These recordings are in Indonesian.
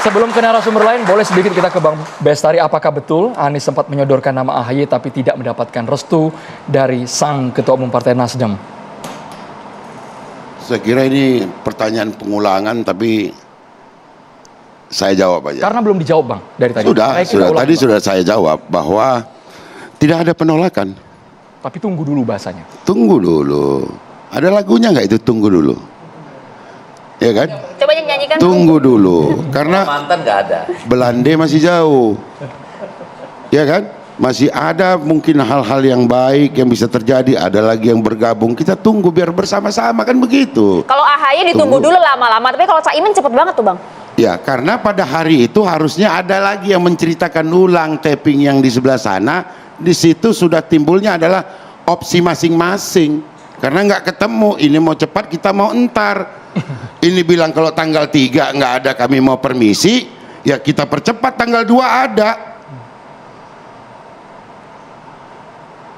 Sebelum ke narasumber lain, boleh sedikit kita ke Bang Bestari. Apakah betul Anies sempat menyodorkan nama AHY tapi tidak mendapatkan restu dari sang Ketua Umum Partai Nasdem? Saya kira ini pertanyaan pengulangan, tapi saya jawab aja. Karena belum dijawab, Bang, dari tadi. Tadi sudah saya jawab bahwa tidak ada penolakan. Tapi tunggu dulu bahasanya. Tunggu dulu. Ada lagunya nggak itu, tunggu dulu? Ya kan? Coba nyanyikan. Tunggu dulu. Karena mantan nggak ada. Belanda masih jauh. Ya kan? Masih ada mungkin hal-hal yang baik yang bisa terjadi. Ada lagi yang bergabung. Kita tunggu biar bersama-sama, kan begitu. Kalau AHY ditunggu dulu lama-lama, tapi kalau Caimin cepet banget tuh, Bang. Ya, karena pada hari itu harusnya ada lagi yang menceritakan ulang tapping yang di sebelah sana. Di situ sudah timbulnya adalah opsi masing-masing. Karena nggak ketemu, ini mau cepat, kita mau entar. Ini bilang kalau tanggal 3 nggak ada, kami mau permisi, ya kita percepat tanggal 2 ada.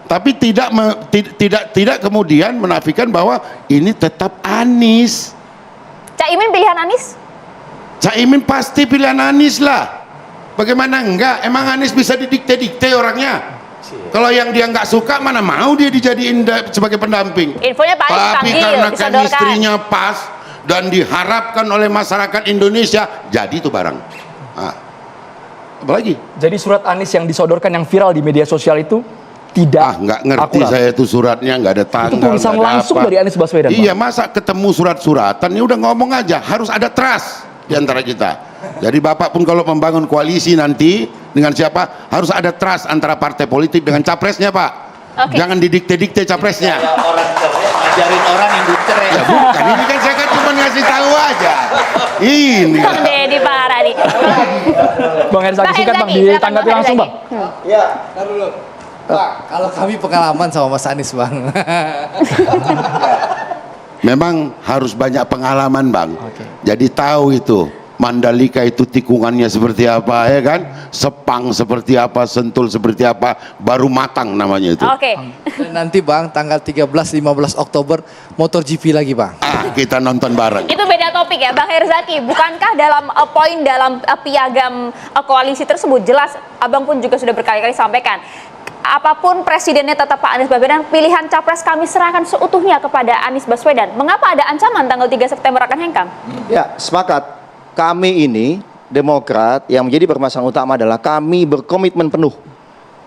Tapi tidak kemudian menafikan bahwa ini tetap Anies. Caimin pilihan Anies? Caimin pasti pilihan Anies lah. Bagaimana enggak? Emang Anies bisa didikte-dikte orangnya? Kalau yang dia nggak suka, mana mau dia dijadiin sebagai pendamping? Infonya Pak Anies Tapi panggil, karena disodorkan. chemistry-nya pas dan diharapkan oleh masyarakat Indonesia, jadi itu barang. Nah, apalagi? Jadi surat Anies yang disodorkan yang viral di media sosial itu tidak nggak ngerti akurat. saya itu suratnya, nggak ada tanggal. Itu tulisan nggak ada langsung apa. dari Anies Baswedan, Iya, Bang? masa ketemu surat-suratan, ya udah ngomong aja, harus ada trust di antara kita. Jadi Bapak pun kalau membangun koalisi nanti dengan siapa, harus ada trust antara partai politik dengan capresnya, Pak. Oke. Jangan didikte-dikte capresnya. Ya, orang cerai ngajarin orang yang cerai. Ya bukan, ini kan saya kan cuma ngasih tahu aja. Ini. Bang Deddy parah nih. Bang Herzaki, Bang singkat, Bang, Herzaki, silakan, ditanggapi Bang langsung, Bang. Herzaki. Ya, ntar dulu. Pak, kalau kami pengalaman sama Mas Anies, Bang. Memang harus banyak pengalaman, Bang. Oke. Jadi tahu itu Mandalika itu tikungannya seperti apa, ya kan? Sepang seperti apa, Sentul seperti apa, baru matang namanya itu. Oke. Dan nanti, Bang, tanggal 13-15 Oktober MotoGP lagi, Bang. Kita nonton bareng. Itu beda topik ya, Bang Herzaki. Bukankah dalam poin dalam piagam koalisi tersebut jelas, Abang pun juga sudah berkali-kali sampaikan, apapun presidennya tetap Pak Anies Baswedan, pilihan capres kami serahkan seutuhnya kepada Anies Baswedan. Mengapa ada ancaman tanggal 3 September akan hengkang? Ya, sepakat. Kami ini, Demokrat, yang menjadi permasalahan utama adalah kami berkomitmen penuh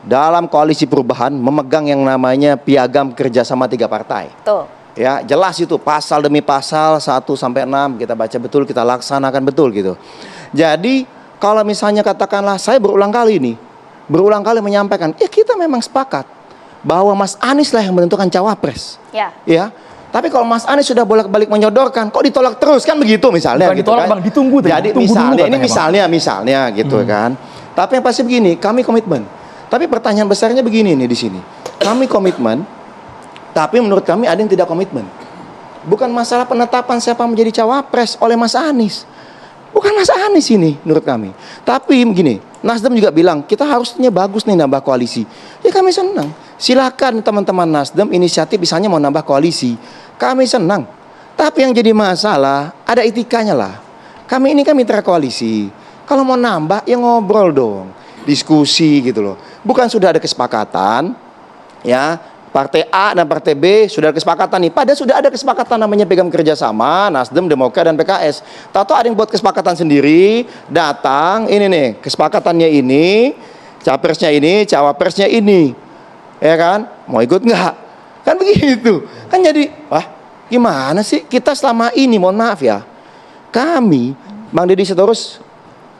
dalam koalisi perubahan memegang yang namanya piagam kerjasama 3 partai. Tuh. Ya, jelas itu pasal demi pasal 1-6 kita baca betul, kita laksanakan betul gitu. Jadi, kalau misalnya katakanlah saya berulang kali menyampaikan, kita memang sepakat bahwa Mas Anies lah yang menentukan cawapres. Ya. Ya. Tapi kalau Mas Anies sudah bolak-balik menyodorkan, kok ditolak terus, kan begitu misalnya. Bukan gitu ditolak, kan. Bang, ditunggu tadi. Jadi Tunggu dulu misalnya, katanya, ini misalnya gitu kan. Tapi yang pasti begini, kami komitmen. Tapi pertanyaan besarnya begini nih di sini. Kami komitmen, tapi menurut kami ada yang tidak komitmen. Bukan masalah penetapan siapa menjadi cawapres oleh Mas Anies. Bukan Mas Anies ini menurut kami. Tapi begini, Nasdem juga bilang kita harusnya bagus nih nambah koalisi. Ya kami senang. Silakan teman-teman Nasdem inisiatif misalnya mau nambah koalisi. Kami senang. Tapi yang jadi masalah ada etikanya lah. Kami ini kan mitra koalisi. Kalau mau nambah ya ngobrol dong, diskusi gitu loh. Bukan sudah ada kesepakatan, ya. Partai A dan Partai B sudah ada kesepakatan nih. Padahal sudah ada kesepakatan namanya piagam kerjasama Nasdem, Demokrat dan PKS. Tahu ada yang buat kesepakatan sendiri, datang ini nih kesepakatannya ini, capresnya ini, cawapresnya ini, ya kan? Mau ikut nggak? Kan begitu. Kan jadi, wah gimana sih kita selama ini? Mohon maaf ya, kami, Bang Deddy Sitorus,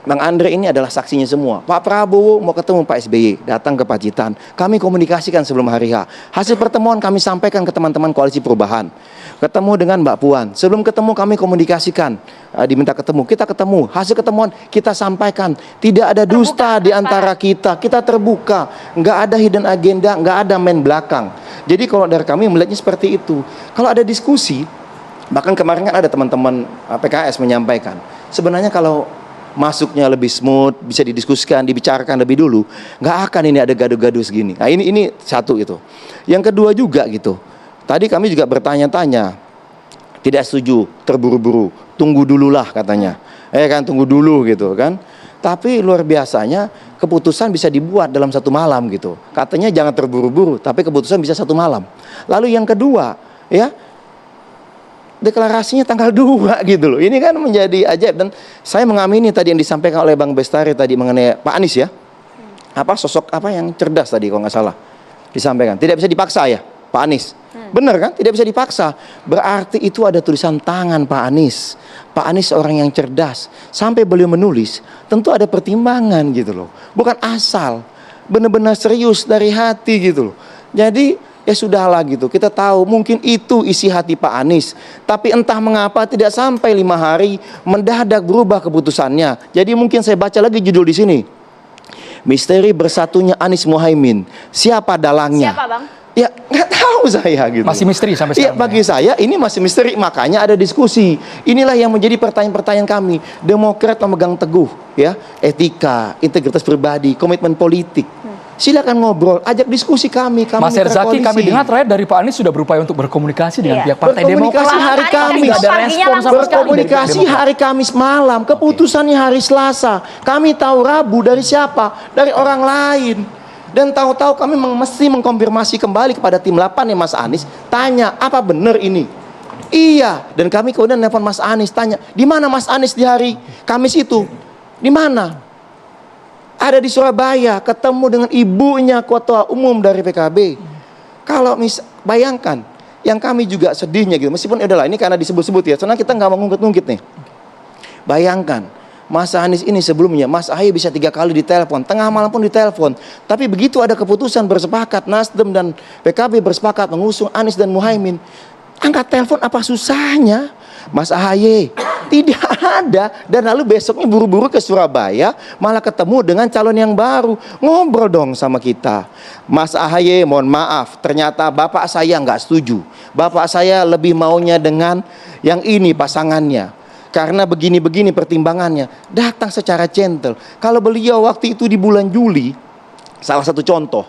Bang Andre ini adalah saksinya semua. Pak Prabowo mau ketemu Pak SBY, datang ke Pacitan. Kami komunikasikan sebelum hari H. Hasil pertemuan kami sampaikan ke teman-teman koalisi perubahan. Ketemu dengan Mbak Puan. Sebelum ketemu kami komunikasikan. Diminta ketemu, kita ketemu. Hasil ketemuan kita sampaikan. Tidak ada dusta di antara kita. Kita terbuka. Nggak ada hidden agenda, nggak ada main belakang. Jadi kalau dari kami melihatnya seperti itu. Kalau ada diskusi, bahkan kemarin kan ada teman-teman PKS menyampaikan. Sebenarnya kalau masuknya lebih smooth, bisa didiskusikan, dibicarakan lebih dulu, nggak akan ini ada gaduh-gaduh segini. Nah ini satu itu. Yang kedua juga gitu. Tadi kami juga bertanya-tanya, tidak setuju, terburu-buru, tunggu dululah katanya. kan tunggu dulu gitu kan. Tapi luar biasanya keputusan bisa dibuat dalam 1 malam gitu. Katanya jangan terburu-buru, tapi keputusan bisa 1 malam. Lalu yang kedua, ya, deklarasinya tanggal 2 gitu loh. Ini kan menjadi ajaib, dan saya mengamini tadi yang disampaikan oleh Bang Bestari tadi mengenai Pak Anies ya. Apa sosok apa yang cerdas tadi kalau nggak salah disampaikan. Tidak bisa dipaksa ya Pak Anies. Benar kan? Tidak bisa dipaksa. Berarti itu ada tulisan tangan Pak Anies. Pak Anies orang yang cerdas. Sampai beliau menulis, tentu ada pertimbangan gitu loh. Bukan asal. Benar-benar serius dari hati gitu loh. Jadi ya sudahlah gitu. Kita tahu mungkin itu isi hati Pak Anies. Tapi entah mengapa tidak sampai 5 hari mendadak berubah keputusannya. Jadi mungkin saya baca lagi judul di sini. Misteri bersatunya Anies Muhaimin. Siapa dalangnya? Siapa, Bang? Ya nggak tahu saya gitu. Masih misteri sampai Iya, sekarang. bagi saya ini masih misteri, makanya ada diskusi. Inilah yang menjadi pertanyaan-pertanyaan kami. Demokrat memegang teguh ya etika, integritas pribadi, komitmen politik. Silakan ngobrol, ajak diskusi kami. Mas mitra Herzaki, kami koalisi. dengar terakhir dari Pak Anies sudah berupaya untuk berkomunikasi dengan Iya. pihak Partai Berkomunikasi Demokrat. hari Hari Kamis. Tidak ada paginya respon langsung sama sekali dari Berkomunikasi Demokrat. hari Kamis malam, keputusannya hari Selasa. Kami tahu Rabu dari siapa? Dari orang lain. Dan tahu-tahu kami mesti mengkonfirmasi kembali kepada tim 8 ya Mas Anies, tanya apa benar ini? Iya, dan kami kemudian nelpon Mas Anies, tanya, di mana Mas Anies di hari Kamis itu? Di mana? Ada di Surabaya, ketemu dengan ibunya ketua umum dari PKB. Kalau bayangkan, yang kami juga sedihnya gitu, meskipun udahlah ini karena disebut-sebut ya, soalnya kita nggak mau ngungkit-ngungkit nih. Bayangkan, Mas Anies ini sebelumnya, Mas Ahy bisa 3 kali ditelepon, tengah malam pun ditelepon. Tapi begitu ada keputusan bersepakat, Nasdem dan PKB bersepakat mengusung Anies dan Muhaimin, angkat telepon apa susahnya? Mas Ahy tidak ada, dan lalu besoknya buru-buru ke Surabaya, malah ketemu dengan calon yang baru, ngobrol dong sama kita. Mas Ahy, mohon maaf, ternyata bapak saya nggak setuju. Bapak saya lebih maunya dengan yang ini pasangannya. Karena begini-begini pertimbangannya. Datang secara gentle. Kalau beliau waktu itu di bulan Juli, salah satu contoh,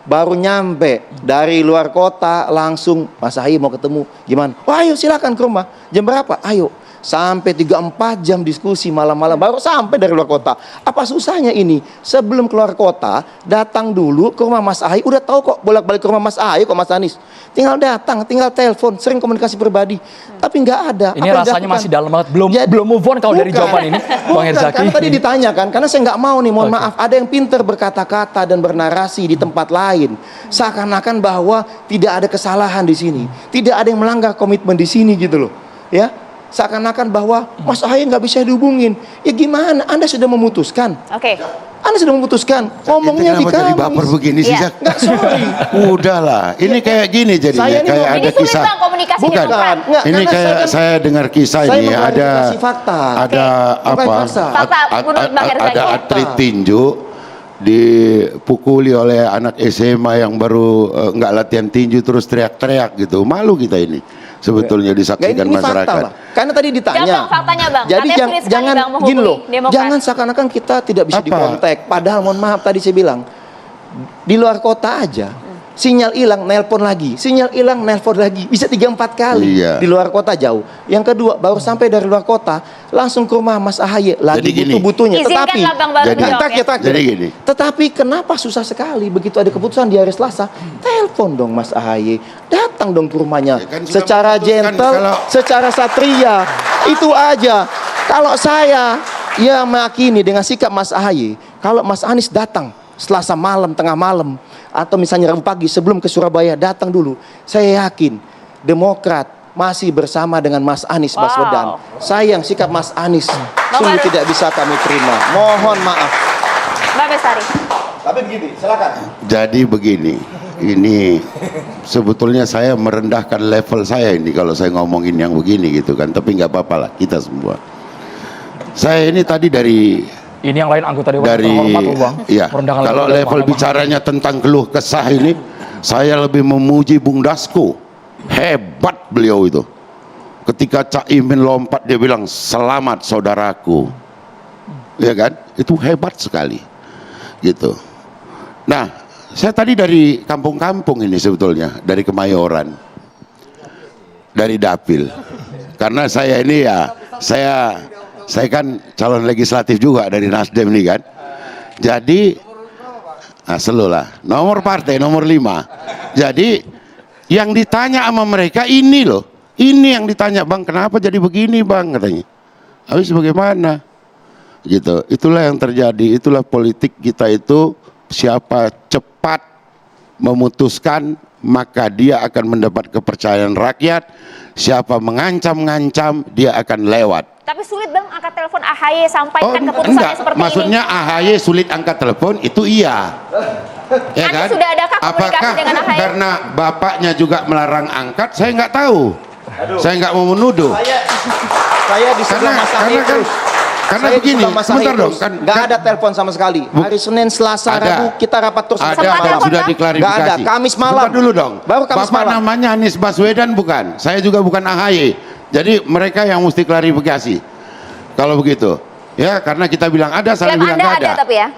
baru nyampe dari luar kota, langsung Mas Ahy mau ketemu, gimana? Oh ayo silakan ke rumah. Jam berapa? Ayo. Sampai 3-4 jam diskusi malam-malam, baru sampai dari luar kota. Apa susahnya ini? Sebelum keluar kota, datang dulu ke rumah Mas Ahy. Udah tahu kok bolak-balik ke rumah Mas Ahy kok Mas Anies. Tinggal datang, tinggal telepon, sering komunikasi pribadi. Tapi nggak ada. Ini Apa yang rasanya dilakukan? masih dalam banget. Belum Jadi- belum move on kalau dari Bukan. jawaban ini, Bang Bukan, Herzaki. karena tadi ditanyakan, karena saya nggak mau nih, mohon Oke. maaf, ada yang pinter berkata-kata dan bernarasi di tempat lain, seakan-akan bahwa tidak ada kesalahan di sini, tidak ada yang melanggar komitmen di sini gitu loh, ya, seakan-akan bahwa Mas Ahy nggak bisa dihubungin, ya gimana? Anda sudah memutuskan, Oke. Anda sudah memutuskan, ngomongnya di Kenapa jadi baper Kamis. begini sih, Iya. Zak? Nggak, sorry. Udahlah, ini kayak gini jadinya, Saya ini kayak mau- ada Ini sulit kisah. Bang komunikasi Bukan. Demokrat. Nggak, Ini karena kayak kan- saya dengar kisah saya ini, ada mengklarifikasi fakta. ada Bukan apa? fakta. Fakta, menurut Bang Herzaki. Ada atlet tinju dipukuli oleh anak SMA yang baru nggak latihan tinju terus teriak-teriak gitu. Malu kita ini sebetulnya Nggak, disaksikan ini fakta masyarakat. lah. Karena tadi ditanya. Jangan faktanya, Bang. Jadi Katanya sulit sekali, jangan Bang, menghubungi gini loh. Demokrat. Jangan seakan-akan kita tidak bisa Apa? dikontak. Padahal mohon maaf tadi saya bilang di luar kota aja. Sinyal hilang, nelpon lagi. Sinyal hilang, nelpon lagi. Bisa 3-4 kali. Iya. Di luar kota jauh. Yang kedua, baru sampai dari luar kota, langsung ke rumah Mas Ahy. Lagi Jadi gini. butuh-butuhnya. Tetapi, Izinkanlah Bang baru Jadi- jawab ya. terakhir. Jadi gini. Tetapi kenapa susah sekali begitu ada keputusan di hari Selasa? Telepon dong Mas Ahy. Datang dong ke rumahnya. Ya kan sudah Secara memutuskan gentle, kalau- secara satria. Itu aja. Kalau saya ya meyakini dengan sikap Mas Ahy, kalau Mas Anies datang Selasa malam, tengah malam, atau misalnya Rabu pagi sebelum ke Surabaya, datang dulu, saya yakin Demokrat masih bersama dengan Mas Anies Wow. Baswedan. Sayang sikap Mas Anies sungguh Bapak- tidak bisa kami terima. Mohon maaf. Mbak Bestari. Tapi begini, silakan. Jadi begini, ini sebetulnya saya merendahkan level saya ini kalau saya ngomongin yang begini gitu kan, tapi nggak apa-apa lah kita semua. Saya ini tadi dari Ini yang lain anggota dewan dari terhormat loh, Bang. ya Merendahkan kalau level level pemahaman. bicaranya tentang keluh kesah ini, saya lebih memuji Bung Dasko. Hebat beliau itu. Ketika Cak Imin lompat dia bilang selamat saudaraku, ya kan? Itu hebat sekali, gitu. Nah, saya tadi dari kampung-kampung ini sebetulnya, dari Kemayoran, dari Dapil. Karena saya ini ya, Saya kan calon legislatif juga dari Nasdem nih kan. Jadi, selalu lah. Nomor partai, nomor 5. Jadi, yang ditanya sama mereka ini loh. Ini yang ditanya, Bang, kenapa jadi begini, Bang? Katanya. Habis bagaimana? Gitu. Itulah yang terjadi. Itulah politik kita itu. Siapa cepat memutuskan, maka dia akan mendapat kepercayaan rakyat. Siapa mengancam-ngancam, dia akan lewat. Tapi sulit Bang angkat telepon AHY sampaikan keputusannya enggak. seperti Maksudnya ini. AHY sulit angkat telepon, itu iya. Ya Anda kan? sudah adakah komunikasi Apakah dengan AHY? karena bapaknya juga melarang angkat? Saya nggak tahu. Saya nggak mau menuduh. Saya di sebelah Mas Ahy karena terus. karena Saya di begini, sebelah Mas Ahy sebentar dong. terus. Kan, nggak ada telepon sama sekali. Hari Senin, Selasa, Ada. Rabu kita rapat terus. ada Sempat dan telepon, sudah Bang? diklarifikasi. Nggak ada. Kamis malam. Sebentar dulu dong. Baru Kamis Bapak malam. namanya Anies Baswedan bukan? Saya juga bukan AHY. Jadi mereka yang mesti klarifikasi. Kalau begitu, ya karena kita bilang ada, saya Klaim bilang Anda nggak ada tapi ya.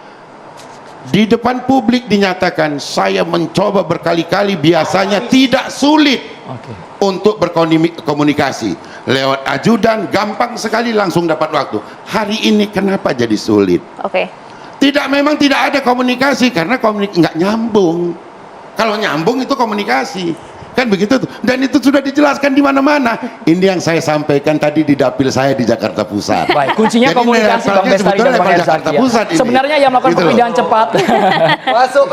Di depan publik dinyatakan saya mencoba berkali-kali, biasanya tidak sulit untuk berkomunikasi lewat ajudan, gampang sekali langsung dapat waktu. Hari ini kenapa jadi sulit? Oke. Memang tidak ada komunikasi karena nggak nyambung. Kalau nyambung itu komunikasi. Kan begitu tuh. Dan itu sudah dijelaskan di mana-mana. Ini yang saya sampaikan tadi di dapil saya di Jakarta Pusat. Baik, kuncinya Jadi komunikasi Bang levelnya Bestari dan sebetulnya Bang level Herzaki. Jakarta Pusat ini. Sebenarnya yang melakukan Gitu loh. pemindahan cepat Masuk